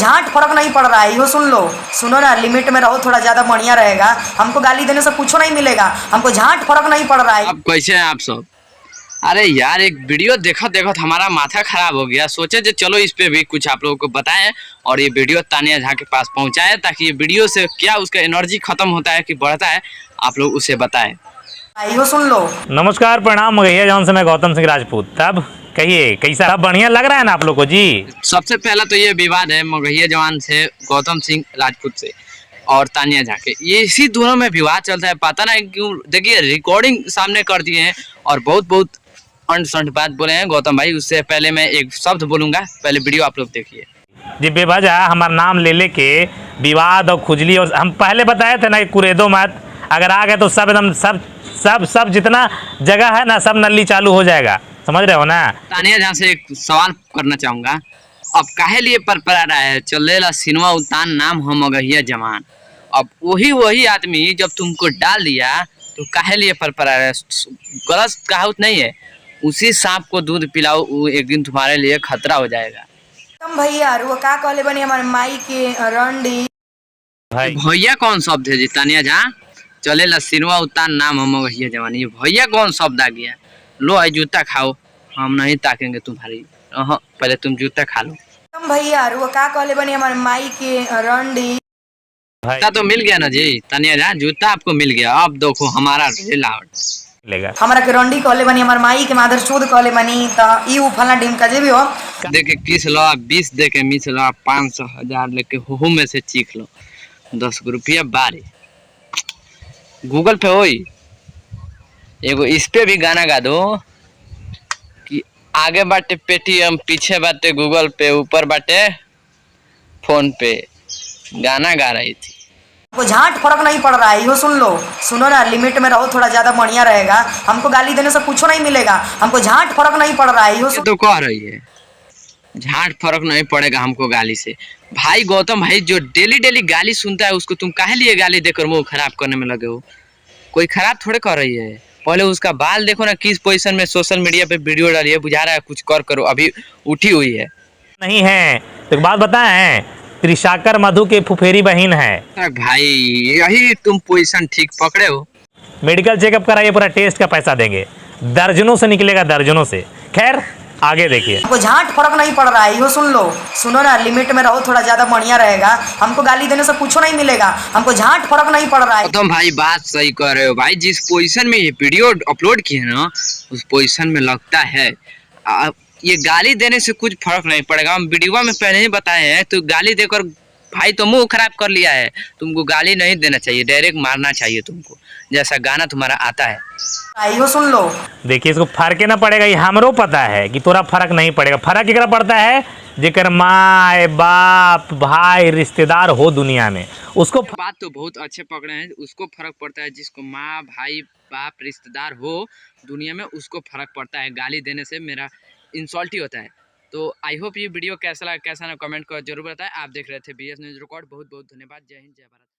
झांट फर्क नहीं पड़ रहा है, यो सुन लो। सुनो ना, लिमिट में रहो, थोड़ा ज्यादा बढ़िया रहेगा। हमको गाली देने से कुछ नहीं मिलेगा, हमको झांट फर्क नहीं पड़ रहा है। अब कैसे हैं आप सब? अरे यार, एक वीडियो देखा देखा हमारा माथा खराब हो गया। सोचे जो चलो इस पे भी कुछ आप लोगों को बताएं और ये वीडियो तानिया झा के पास पहुंचाएं, ताकि ये वीडियो से क्या उसका एनर्जी खत्म होता है कि बढ़ता है, आप लोग उसे बताएं। यो सुन लो। नमस्कार, प्रणाम। मगहिया जॉन से मैं गौतम सिंह राजपूत। तब कहिए कैसा, सब बढ़िया लग रहा है ना आप लोग को जी? सबसे पहला तो ये विवाद है मगहिया जवान से, गौतम सिंह राजपूत से और तानिया झा के। ये इसी दोनों में विवाद चलता है, पता नहीं क्यों। देखिए, रिकॉर्डिंग सामने कर दिए हैं और बहुत अंट संट बात बोले हैं गौतम भाई। उससे पहले मैं एक शब्द बोलूंगा, पहले वीडियो आप लोग देखिए। जी, बेवजह हमारा नाम ले लेके विवाद और खुजली, और हम पहले बताए थे ना कि कुरेदो मत, अगर आ गए तो सब एकदम सब जितना जगह है ना, सब नल्ली चालू हो जाएगा। समझ रहे हो ना? तानिया झा से एक सवाल करना चाहूंगा, अब काहे लिए परपरा रहा है चलेला सिनेमा उतान नाम हम मगहिया जवान। अब वही आदमी जब तुमको डाल दिया तो काहे लिए परपरा रहा है? गलत कहावत नहीं है, उसी सांप को दूध पिलाओ, वो एक दिन तुम्हारे लिए खतरा हो जाएगा। तुम भैया वो का कहले बनी हमारे माई के रंडी भाई भैया कौन शब्द है जी तानिया झा? चलेला सिनेमा उतान नाम हम मगहिया जवान, ये भैया कौन शब्द आ गया? लो आई जूता खाओ, हम नहीं ताकेंगे तुम्हारी। पहले तुम जूता खा लो। तुम भैया वो का कहले बनी हमारे माई के रंडी। जूता तो मिल गया ना जी तानिया झा, जूता आपको मिल गया। अब देखो हमारा लेगा हमारा के रंडी कहले बनी, हमारे माई के माधर चोद कहले बनी। त ई फला डिम का जे भी हो देखे किस लो, 20 दे के मिस लो, 500 1000 लेके हो में से चीख लो। 10 रुपया बारी गूगल पे होई एगो, इस पे भी गाना गा दो कि आगे बाटे पेटीएम, पीछे बाटे गूगल पे, ऊपर बाटे फोन पे। गाना गा रही थी। हमको झांट फर्क नहीं पड़ रहा है, यो सुन लो। सुनो ना, लिमिट में रहो, थोड़ा ज्यादा बढ़िया रहेगा। हमको गाली देने से कुछ नहीं मिलेगा, हमको झांट फर्क नहीं पड़ रहा है। यो ये तो कह रही है झांट फर्क नहीं पड़ेगा हमको गाली से। भाई गौतम भाई, जो डेली गाली सुनता है उसको तुम काहे लिए गाली देकर मुंह खराब करने में लगे हो? कोई खराब थोड़े कर रही है। पहले उसका बाल देखो ना, किस पोजीशन में सोशल मीडिया पे वीडियो डाली है। बुझा रहा है कुछ करो, अभी उठी हुई है। नहीं है तो बात बताएं, त्रिशाकर मधु के फुफेरी बहन है। अरे भाई, यही तुम पोजीशन ठीक पकड़े हो। मेडिकल चेकअप कराइए, पूरा टेस्ट का पैसा देंगे। दर्जनों से निकलेगा, दर्जनों से। खैर आगे देखिए। हमको झांट फर्क नहीं पड़ रहा है, यो सुन लो। सुनो ना, लिमिट में रहो, थोड़ा ज्यादा बढ़िया रहेगा। हमको गाली देने से कुछ नहीं मिलेगा, हमको झांट फर्क नहीं पड़ रहा है। तुम भाई बात सही कर रहे हो भाई। जिस पोजीशन में ये वीडियो अपलोड किए ना, उस पोजीशन में लगता है ये गाली देने से कुछ फर्क नहीं पड़ेगा। हम वीडियो में पहले ही बताए हैं, तो गाली देकर भाई तो मुंह खराब कर लिया है। तुमको गाली नहीं देना चाहिए, डायरेक्ट मारना चाहिए तुमको, जैसा गाना तुम्हारा आता है। यो सुन लो। देखिए, इसको फर्क ना पड़ेगा, ये हमरो पता है कि तोरा फर्क नहीं पड़ेगा। फर्क एकरा पड़ता है जेकर माँ बाप भाई रिश्तेदार हो दुनिया में, उसको। बात तो बहुत अच्छे पकड़े हैं, उसको फर्क पड़ता है जिसको माँ भाई बाप रिश्तेदार हो दुनिया में, उसको फर्क पड़ता है। गाली देने से मेरा इंसल्ट ही होता है। तो आई होप ये वीडियो कैसा लगा, कैसा ना कमेंट कर जरूर बताएं। आप देख रहे थे BS न्यूज़ रिकॉर्ड। बहुत धन्यवाद। जय हिंद, जय भारत।